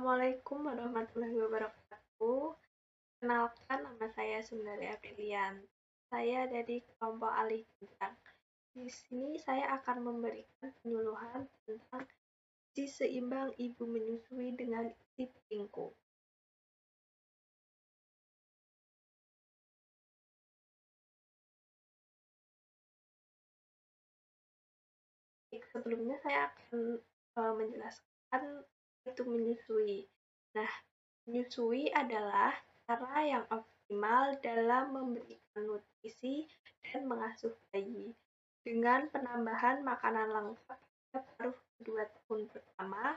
Assalamualaikum warahmatullahi wabarakatuh. Kenalkan, nama saya Sundari Aprilian. Saya dari kelompok alih bintang. Di sini saya akan memberikan penyuluhan tentang gizi seimbang ibu menyusui dengan isi piringku. Sebelumnya saya akan menjelaskan itu menyusui. Nah, menyusui adalah cara yang optimal dalam memberikan nutrisi dan mengasuh bayi dengan penambahan makanan lengkap pada paruh kedua tahun pertama.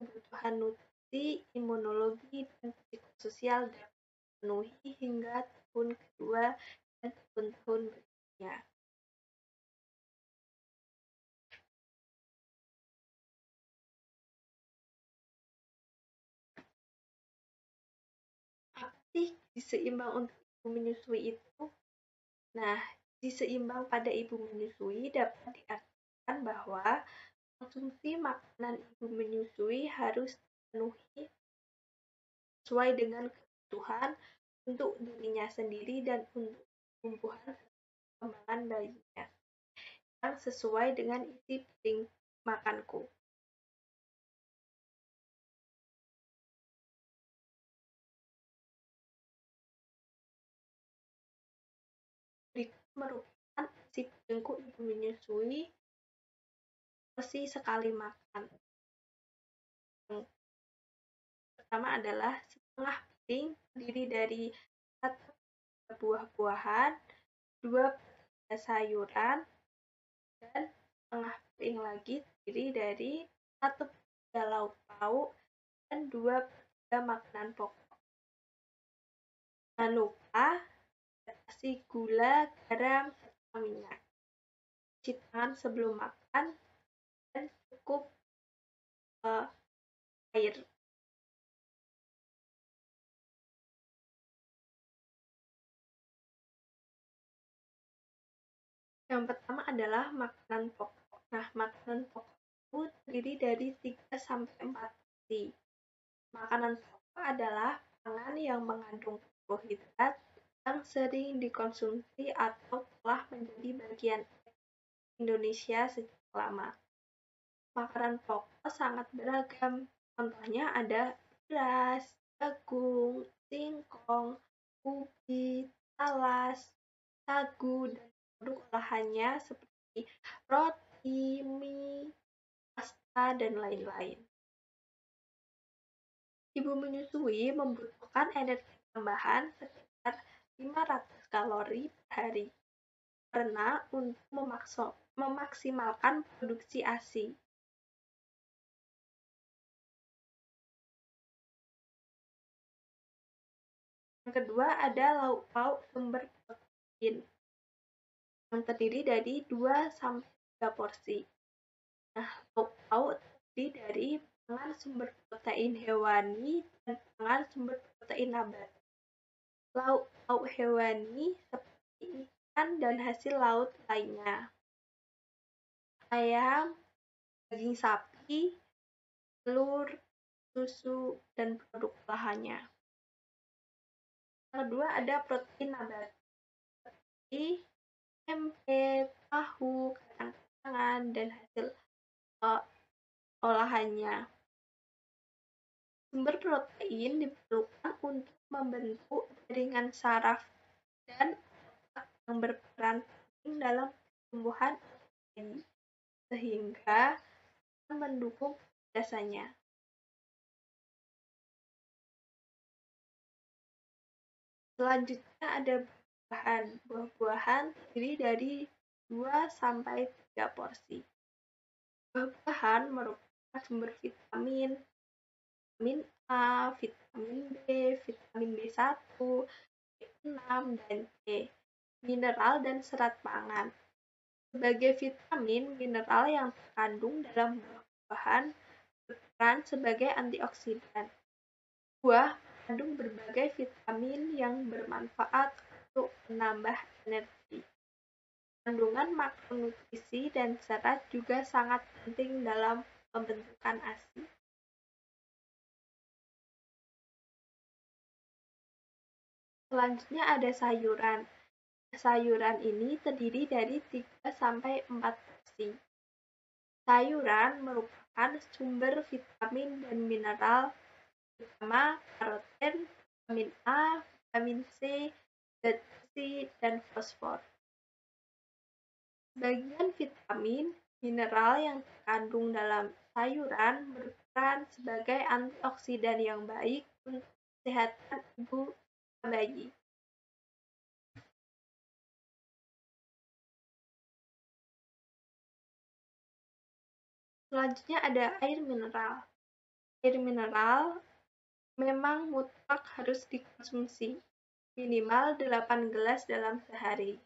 Kebutuhan nutrisi, imunologi, dan psikososial dapat dipenuhi hingga tahun kedua dan tahun-tahun berikutnya. Apa sih gizi seimbang untuk ibu menyusui itu? Nah, gizi seimbang pada ibu menyusui dapat diartikan bahwa konsumsi makanan ibu menyusui harus dipenuhi sesuai dengan kebutuhan untuk dirinya sendiri dan untuk pertumbuhan perkembangan bayinya yang sesuai dengan isi piring makanku. Berikut merupakan isi piringku ibu menyusui porsi sekali makan. Yang pertama adalah setengah piring terdiri dari 1 buah-buahan, 2 sayuran, dan setengah piring lagi terdiri dari 1 lauk pauk dan 2 makanan pokok. Jangan lupa batasi gula, garam, serta minyak. Cuci tangan sebelum makan dan cukup air. Yang pertama adalah makanan pokok. Nah, makanan pokok itu terdiri dari 3-4 porsi. Makanan pokok adalah pangan yang mengandung karbohidrat yang sering dikonsumsi atau telah menjadi bagian Indonesia sejak lama. Makanan pokok sangat beragam. Contohnya ada beras, jagung, singkong, ubi, talas, sagu, dan produk olahannya seperti roti, mie, pasta, dan lain-lain. Ibu menyusui membutuhkan energi tambahan sekitar 500 kalori per hari karena untuk memaksimalkan produksi ASI. Yang kedua ada lauk pauk sumber protein yang terdiri dari 2-3 porsi. Nah, lauk pauk terdiri dari pangan sumber protein hewani dan pangan sumber protein nabati. Lauk pauk hewani seperti ikan dan hasil laut lainnya. Ayam, daging sapi, telur, susu, dan produk olahannya. Yang kedua ada protein nabati seperti tempe, tahu, kacang-kacangan, dan hasil olahannya. Sumber protein diperlukan untuk membentuk jaringan saraf dan otak yang berperan penting dalam pertumbuhan bayi, sehingga mendukung kecerdasannya. Selanjutnya ada buah-buahan. Buah-buahan terdiri dari 2-3 porsi. Buah-buahan merupakan sumber vitamin A, vitamin B, vitamin B1, B6, dan C, mineral dan serat pangan. Sebagai vitamin, mineral yang terkandung dalam buah-buahan berperan sebagai antioksidan. Buah mengandung berbagai vitamin yang bermanfaat untuk menambah energi. Kandungan makronutrisi dan serat juga sangat penting dalam pembentukan ASI. Selanjutnya ada sayuran. Sayuran ini terdiri dari 3-4 porsi. Sayuran merupakan sumber vitamin dan mineral, terutama protein, vitamin A, vitamin C, zat besi, dan fosfor. Bagian vitamin, mineral yang terkandung dalam sayuran berperan sebagai antioksidan yang baik untuk kesehatan ibu dan bayi. Selanjutnya ada air mineral. Air mineral memang mutlak harus dikonsumsi, minimal 8 gelas dalam sehari.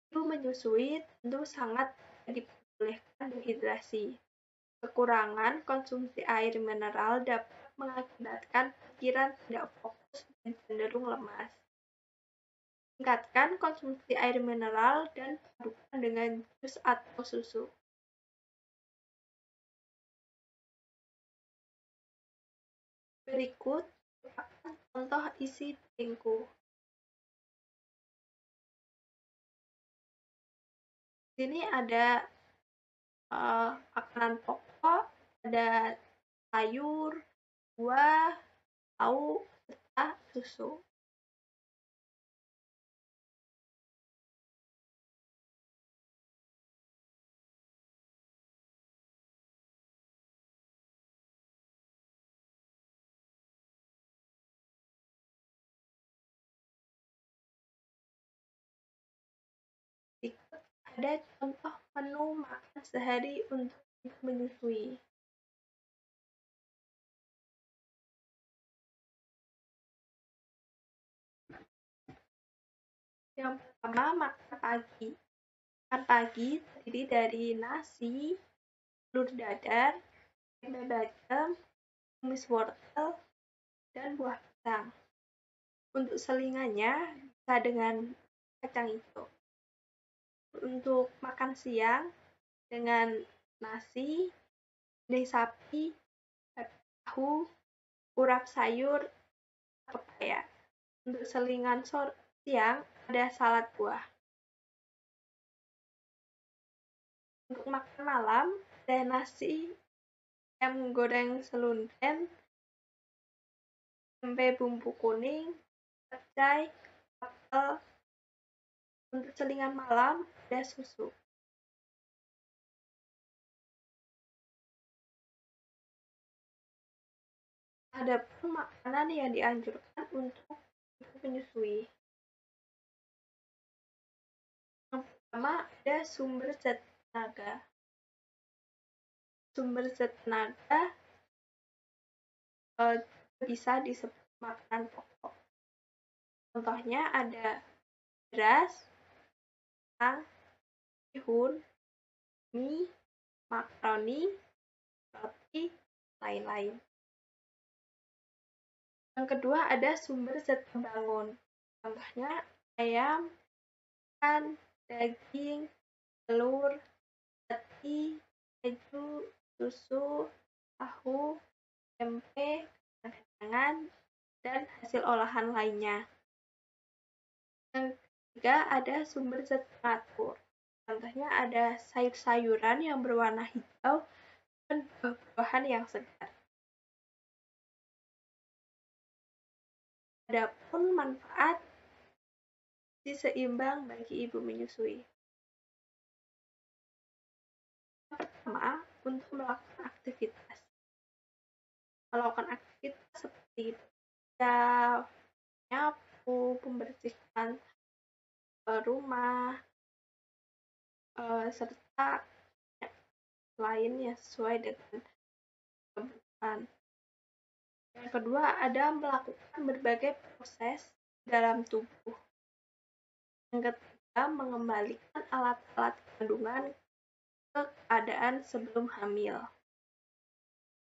Ibu menyusui tentu sangat diperbolehkan dehidrasi. Kekurangan konsumsi air mineral dapat mengakibatkan pikiran tidak fokus dan cenderung lemas. Tingkatkan konsumsi air mineral dan padukan dengan jus atau susu. Berikut merupakan contoh isi piringku. Di sini ada makanan pokok, ada sayur, buah, lauk, serta susu. Berikut ada contoh menu makan sehari untuk ibu menyusui. Yang pertama, makan pagi. Makan pagi terdiri dari nasi, telur dadar, tempe bacem, tumis wortel, dan buah pisang. Untuk selingannya bisa dengan kacang hijau. Untuk makan siang dengan nasi, daging sapi, tahu, urap sayur, pepaya. Untuk selingan siang ada salad buah. Untuk makan malam ada nasi, ayam goreng selundren, tempe bumbu kuning, pecai, apel. Untuk selingan malam ada susu. Ada pun makanan yang dianjurkan untuk ibu menyusui. Yang pertama ada sumber zat tenaga. Sumber zat tenaga bisa disebut makanan pokok. Contohnya ada beras, kentang, bihun, mie, makaroni, roti, lain-lain. Yang kedua ada sumber zat pembangun. Contohnya ayam, ikan, daging, telur, roti, keju, susu, tahu, tempe, kacang-kacangan, dan hasil olahan lainnya. Yang ketiga ada sumber zat pengatur. Contohnya ada sayur-sayuran yang berwarna hijau dan buah-buahan yang segar. Adapun manfaat gizi seimbang bagi ibu menyusui. Yang pertama, untuk melakukan aktivitas. Melakukan aktivitas seperti nyapu, pembersihan rumah, serta lainnya sesuai dengan kebutuhan. Yang kedua, ada melakukan berbagai proses dalam tubuh. Yang ketiga, mengembalikan alat-alat kandungan ke keadaan sebelum hamil.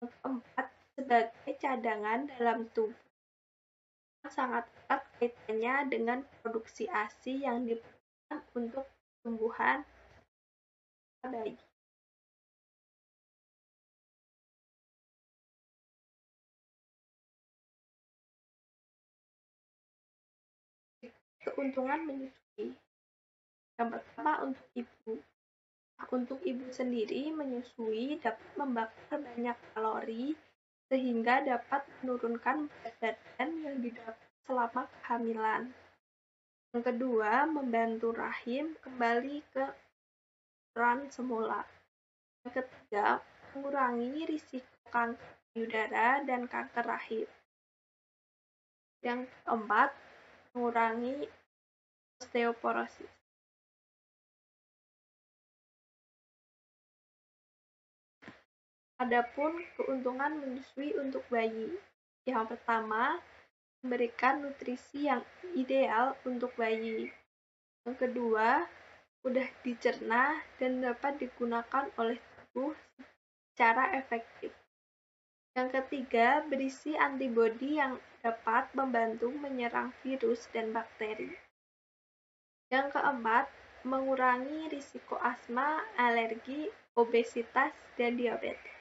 Yang keempat, sebagai cadangan dalam tubuh. Sangat erat kaitannya dengan produksi ASI yang diperlukan untuk pertumbuhan bayi. keuntungan menyusui. Yang pertama untuk ibu. Untuk ibu sendiri, menyusui dapat membakar banyak kalori sehingga dapat menurunkan berat badan yang didapat selama kehamilan. Yang kedua, membantu rahim kembali ke ukuran semula. Yang ketiga, mengurangi risiko kanker payudara dan kanker rahim. Yang keempat, mengurangi osteoporosis. Adapun keuntungan menyusui untuk bayi. Yang pertama, memberikan nutrisi yang ideal untuk bayi. Yang kedua, mudah dicerna dan dapat digunakan oleh tubuh secara efektif. Yang ketiga, berisi antibodi yang dapat membantu menyerang virus dan bakteri. Yang keempat, mengurangi risiko asma, alergi, obesitas, dan diabetes.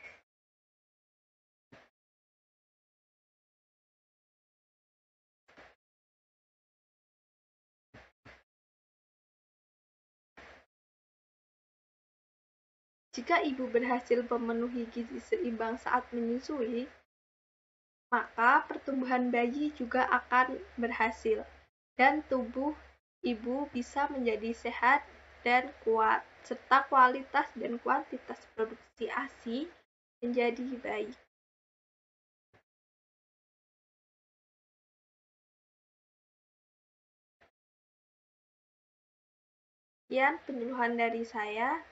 Jika ibu berhasil memenuhi gizi seimbang saat menyusui, maka pertumbuhan bayi juga akan berhasil dan tubuh ibu bisa menjadi sehat dan kuat, serta kualitas dan kuantitas produksi ASI menjadi baik. Sekian penyuluhan dari saya.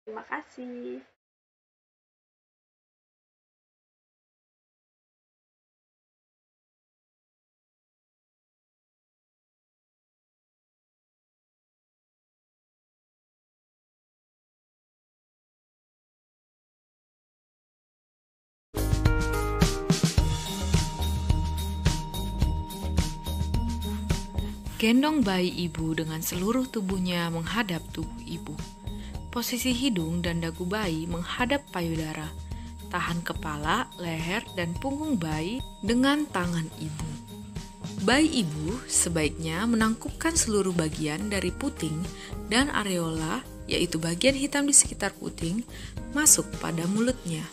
Terima kasih. Gendong bayi ibu dengan seluruh tubuhnya menghadap tubuh ibu. Posisi hidung dan dagu bayi menghadap payudara. Tahan kepala, leher, dan punggung bayi dengan tangan ibu. Bayi ibu sebaiknya menangkupkan seluruh bagian dari puting dan areola, yaitu bagian hitam di sekitar puting, masuk pada mulutnya.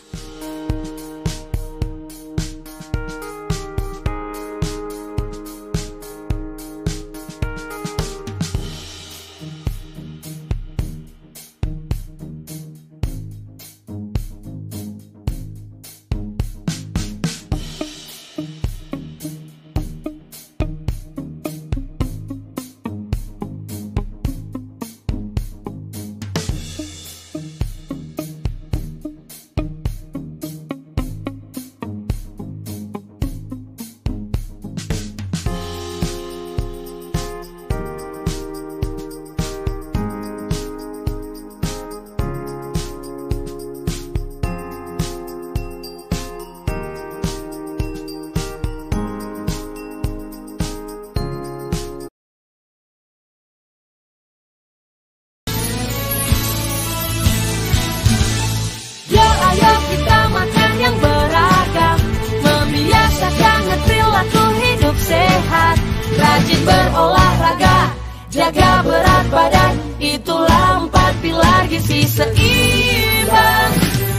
Rajin berolahraga, jaga berat badan, itulah 4 pilar gizi seimbang.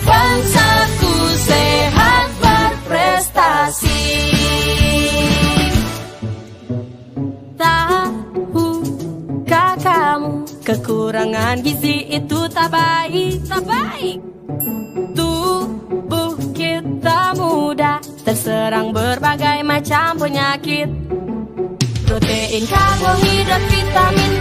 Bangsaku sehat berprestasi. Tahukah kamu, kekurangan gizi itu tak baik, tak baik. Tubuh kita mudah terserang berbagai macam penyakit. Protein, karbohidrat, vitamin,